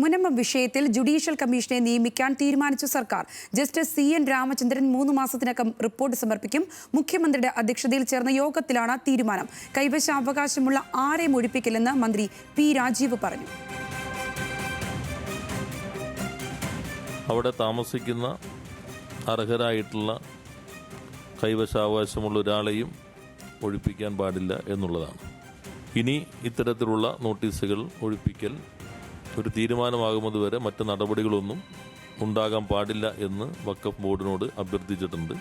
മുനമ്പം വിഷയത്തിൽ ജുഡീഷ്യൽ കമ്മീഷനെ നിയമിക്കാൻ തീരുമാനിച്ച സർക്കാർ. ജസ്റ്റിസ് CN രാമചന്ദ്രൻ 3 മാസത്തിനകം റിപ്പോർട്ട് സമർപ്പിക്കും. മുഖ്യമന്ത്രിയുടെ അധ്യക്ഷതയിൽ ചേർന്ന യോഗത്തിലാണ് തീരുമാനം. കൈവശാവകാശമുള്ള ആരെയും ഒഴിപ്പിക്കില്ലെന്ന് മന്ത്രി P. രാജീവ് പറഞ്ഞു. അവിടെ താമസിക്കുന്ന അർഹരായിട്ടുള്ള കൈവശാവകാശമുള്ള ഒരാളെയും ഒഴിപ്പിക്കാൻ പാടില്ല എന്നുള്ളതാണ്. ഇനി ഇത്തരത്തിലുള്ള നോട്ടീസുകൾ ഒഴിപ്പിക്കൽ ഒരു തീരുമാനമാകുന്നതുവരെ മറ്റ് നടപടികളൊന്നും ഉണ്ടാകാൻ പാടില്ല എന്ന് വഖഫ് ബോർഡിനോട് അഭ്യർത്ഥിച്ചിട്ടുണ്ട്.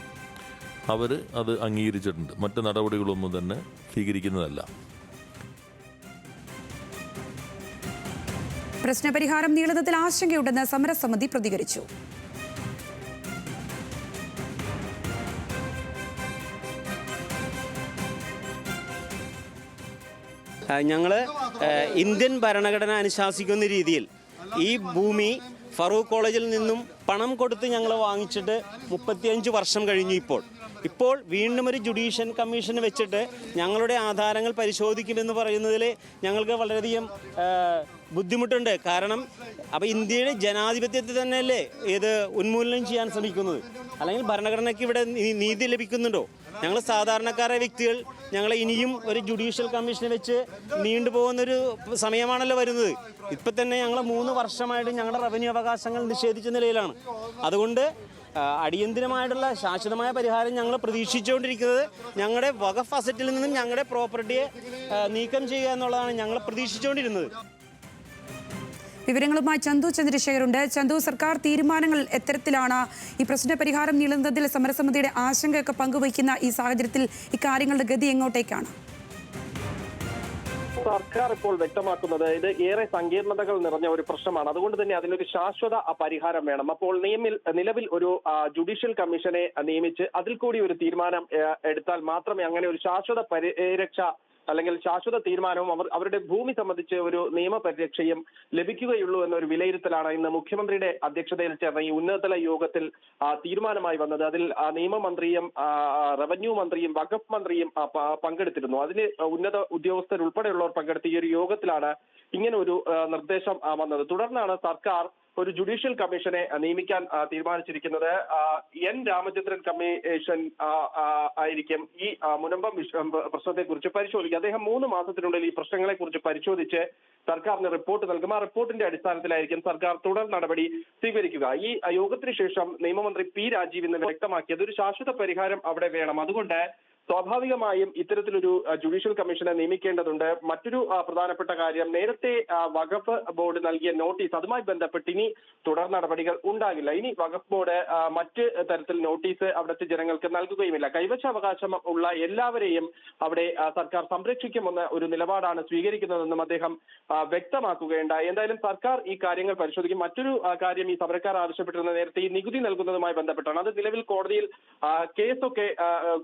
അവർ അത് അംഗീകരിച്ചിട്ടുണ്ട്. മറ്റ് നടപടികളൊന്നും തന്നെ സ്വീകരിക്കുന്നതല്ല. പ്രശ്നപരിഹാരം നീളുന്നതിൽ ആശങ്കയുണ്ടെന്ന് സമരസമിതി പ്രതികരിച്ചു. ഞങ്ങൾ ഇന്ത്യൻ ഭരണഘടന അനുശാസിക്കുന്ന രീതിയിൽ ഈ ഭൂമി ഫറൂഖ് കോളേജിൽ നിന്നും പണം കൊടുത്ത് ഞങ്ങൾ വാങ്ങിച്ചിട്ട് 35 വർഷം കഴിഞ്ഞു. ഇപ്പോൾ വീണ്ടും ഒരു ജുഡീഷ്യൽ കമ്മീഷൻ വെച്ചിട്ട് ഞങ്ങളുടെ ആധാരങ്ങൾ പരിശോധിക്കുമെന്ന് പറയുന്നതിൽ ഞങ്ങൾക്ക് വളരെയധികം ബുദ്ധിമുട്ടുണ്ട്. കാരണം അപ്പോൾ ഇന്ത്യയുടെ ജനാധിപത്യത്തെ തന്നെയല്ലേ ഇത് ഉന്മൂലനം ചെയ്യാൻ ശ്രമിക്കുന്നത്? അല്ലെങ്കിൽ ഭരണഘടനയ്ക്ക് ഇവിടെ നീതി ലഭിക്കുന്നുണ്ടോ? ഞങ്ങൾ സാധാരണക്കാരായ വ്യക്തികൾ ഞങ്ങൾ ഇനിയും ഒരു ജുഡീഷ്യൽ കമ്മീഷനെ വെച്ച് നീണ്ടുപോകുന്നൊരു സമയമാണല്ലോ വരുന്നത്. ഇപ്പം തന്നെ ഞങ്ങൾ 3 വർഷമായിട്ട് ഞങ്ങളുടെ റവന്യൂ അവകാശങ്ങൾ നിഷേധിച്ച നിലയിലാണ്. അതുകൊണ്ട് അടിയന്തിരമായിട്ടുള്ള ശാശ്വതമായ പരിഹാരം ഞങ്ങൾ പ്രതീക്ഷിച്ചുകൊണ്ടിരിക്കുന്നത് ഞങ്ങളുടെ വഖഫ് അസറ്റിൽ നിന്നും ഞങ്ങളുടെ പ്രോപ്പർട്ടിയെ നീക്കം ചെയ്യുക എന്നുള്ളതാണ് ഞങ്ങൾ പ്രതീക്ഷിച്ചുകൊണ്ടിരുന്നത്. വിവരങ്ങളുമായി ചന്തു ചന്ദ്രശേഖറുണ്ട്. ചന്തു, സർക്കാർ തീരുമാനങ്ങൾ എത്തരത്തിലാണ്? ഈ പ്രശ്ന പരിഹാരം നീളുന്നതിൽ സമരസമിതിയുടെ ആശങ്കയൊക്കെ പങ്കുവയ്ക്കുന്ന ഈ സാഹചര്യത്തിൽ ഇക്കാര്യങ്ങളുടെ ഗതി എങ്ങോട്ടേക്കാണ്? സർക്കാർ ഇപ്പോൾ വ്യക്തമാക്കുന്നത് ഇത് ഏറെ സങ്കീർണതകൾ നിറഞ്ഞ ഒരു പ്രശ്നമാണ്. അതുകൊണ്ട് തന്നെ അതിനൊരു ശാശ്വത പരിഹാരം വേണം. അപ്പോൾ നിലവിൽ ഒരു ജുഡീഷ്യൽ കമ്മീഷനെ നിയമിച്ച് അതിൽ കൂടി ഒരു തീരുമാനം എടുത്താൽ മാത്രമേ അങ്ങനെ ഒരു ശാശ്വത പരിരക്ഷ അല്ലെങ്കിൽ ശാശ്വത തീരുമാനവും അവരുടെ ഭൂമി സംബന്ധിച്ച് ഒരു നിയമപരിരക്ഷയും ലഭിക്കുകയുള്ളൂ എന്നൊരു വിലയിരുത്തലാണ് ഇന്ന് മുഖ്യമന്ത്രിയുടെ അധ്യക്ഷതയിൽ ചേർന്ന ഈ ഉന്നതതല യോഗത്തിൽ തീരുമാനമായി വന്നത്. അതിൽ നിയമമന്ത്രിയും റവന്യൂ മന്ത്രിയും വഖഫ് മന്ത്രിയും പങ്കെടുത്തിരുന്നു. അതിന് ഉന്നത ഉദ്യോഗസ്ഥരുൾപ്പെടെയുള്ളവർ പങ്കെടുത്ത ഈ ഒരു യോഗത്തിലാണ് ഇങ്ങനെ ഒരു നിർദ്ദേശം വന്നത്. തുടർന്നാണ് സർക്കാർ ഒരു ജുഡീഷ്യൽ കമ്മീഷനെ നിയമിക്കാൻ തീരുമാനിച്ചിരിക്കുന്നത്. N. രാമചന്ദ്രൻ കമ്മീഷൻ ആയിരിക്കും ഈ മുനമ്പം പ്രശ്നത്തെക്കുറിച്ച് പരിശോധിക്കുക. അദ്ദേഹം 3 മാസത്തിനുള്ളിൽ ഈ പ്രശ്നങ്ങളെക്കുറിച്ച് പരിശോധിച്ച് സർക്കാരിന് റിപ്പോർട്ട് നൽകും. ആ റിപ്പോർട്ടിന്റെ അടിസ്ഥാനത്തിലായിരിക്കും സർക്കാർ തുടർ നടപടി സ്വീകരിക്കുക. ഈ യോഗത്തിന് ശേഷം നിയമമന്ത്രി P. രാജീവ് ഇന്ന് വ്യക്തമാക്കിയത് ഒരു ശാശ്വത പരിഹാരം അവിടെ വേണം. അതുകൊണ്ട് സ്വാഭാവികമായും ഇത്തരത്തിലൊരു ജുഡീഷ്യൽ കമ്മീഷനെ നിയമിക്കേണ്ടതുണ്ട്. മറ്റൊരു പ്രധാനപ്പെട്ട കാര്യം, നേരത്തെ വഖഫ് ബോർഡ് നൽകിയ നോട്ടീസ്, അതുമായി ബന്ധപ്പെട്ട് ഇനി തുടർ നടപടികൾ ഉണ്ടാകില്ല. ഇനി വഖഫ് ബോർഡ് മറ്റ് തരത്തിൽ നോട്ടീസ് അവിടുത്തെ ജനങ്ങൾക്ക് നൽകുകയുമില്ല. കൈവശാവകാശം ഉള്ള എല്ലാവരെയും അവിടെ സർക്കാർ സംരക്ഷിക്കുമെന്ന ഒരു നിലപാടാണ് സ്വീകരിക്കുന്നതെന്നും അദ്ദേഹം വ്യക്തമാക്കുകയുണ്ടായി. എന്തായാലും സർക്കാർ ഈ കാര്യങ്ങൾ പരിശോധിക്കും. മറ്റൊരു കാര്യം ഈ സമരക്കാർ ആവശ്യപ്പെട്ടിരുന്ന നേരത്തെ ഈ നികുതി നൽകുന്നതുമായി ബന്ധപ്പെട്ടാണ്. അത് നിലവിൽ കോടതിയിൽ കേസൊക്കെ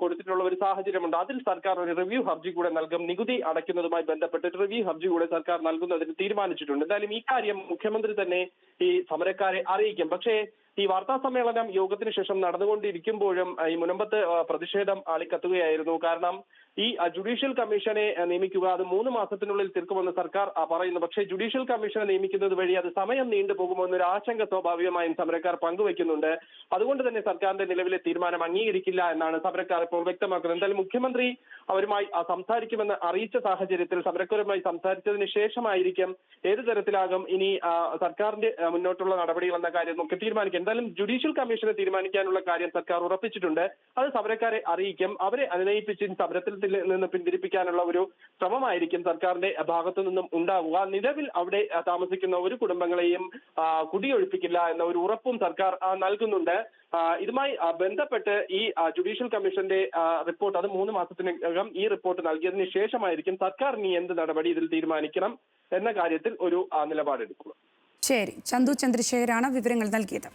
കൊടുത്തിട്ടുള്ള ഒരു സാഹചര്യമുണ്ട്. അതിൽ സർക്കാർ ഒരു റിവ്യൂ ഹർജി കൂടെ നൽകും. നികുതി അടയ്ക്കുന്നതുമായി ബന്ധപ്പെട്ട് റിവ്യൂ ഹർജി കൂടെ സർക്കാർ നൽകുന്നതിന് തീരുമാനിച്ചിട്ടുണ്ട്. എന്തായാലും ഈ കാര്യം മുഖ്യമന്ത്രി തന്നെ ഈ സമരക്കാരെ അറിയിക്കും. പക്ഷേ ഈ വാർത്താ സമ്മേളനം യോഗത്തിന് ശേഷം നടന്നുകൊണ്ടിരിക്കുമ്പോഴും ഈ മുനമ്പത്ത് പ്രതിഷേധം ആളിക്കത്തുകയായിരുന്നു. കാരണം ഈ ജുഡീഷ്യൽ കമ്മീഷനെ നിയമിക്കുക അത് 3 മാസത്തിനുള്ളിൽ തീർക്കുമെന്ന് സർക്കാർ പറയുന്നു. പക്ഷേ ജുഡീഷ്യൽ കമ്മീഷനെ നിയമിക്കുന്നത് വഴി അത് സമയം നീണ്ടുപോകുമോ എന്നൊരു ആശങ്ക സ്വാഭാവികമായും സമരക്കാർ പങ്കുവയ്ക്കുന്നുണ്ട്. അതുകൊണ്ട് തന്നെ സർക്കാരിന്റെ നിലവിലെ തീരുമാനം അംഗീകരിക്കില്ല എന്നാണ് സമരക്കാർ ഇപ്പോൾ വ്യക്തമാക്കുന്നത്. എന്തായാലും മുഖ്യമന്ത്രി അവരുമായി സംസാരിക്കുമെന്ന് അറിയിച്ച സാഹചര്യത്തിൽ സമരക്കാരുമായി സംസാരിച്ചതിന് ശേഷമായിരിക്കും ഏത് തരത്തിലാകും ഇനി സർക്കാരിന്റെ മുന്നോട്ടുള്ള നടപടികൾ എന്ന കാര്യം നമുക്ക് തീരുമാനിക്കാം. എന്തായാലും ജുഡീഷ്യൽ കമ്മീഷനെ തീരുമാനിക്കാനുള്ള കാര്യം സർക്കാർ ഉറപ്പിച്ചിട്ടുണ്ട്. അത് സമരക്കാരെ അറിയിക്കും. അവരെ അനുനയിപ്പിച്ച് സമരത്തിൽ നിന്ന് പിന്തിരിപ്പിക്കാനുള്ള ഒരു ശ്രമമായിരിക്കും സർക്കാരിന്റെ ഭാഗത്തു നിന്നും ഉണ്ടാവുക. നിലവിൽ അവിടെ താമസിക്കുന്ന ഒരു കുടുംബങ്ങളെയും കുടിയൊഴിപ്പിക്കില്ല എന്ന ഒരു ഉറപ്പും സർക്കാർ നൽകുന്നുണ്ട്. ഇതുമായി ബന്ധപ്പെട്ട് ഈ ജുഡീഷ്യൽ കമ്മീഷന്റെ റിപ്പോർട്ട് അത് 3 മാസത്തിനകം ഈ റിപ്പോർട്ട് നൽകിയതിന് ശേഷമായിരിക്കും സർക്കാർ ഇനി എന്ത് നടപടി ഇതിൽ തീരുമാനിക്കണം എന്ന കാര്യത്തിൽ ഒരു നിലപാടെടുക്കുക. ശരി, ചന്തു ചന്ദ്രശേഖരാണ് വിവരങ്ങൾ നൽകിയത്.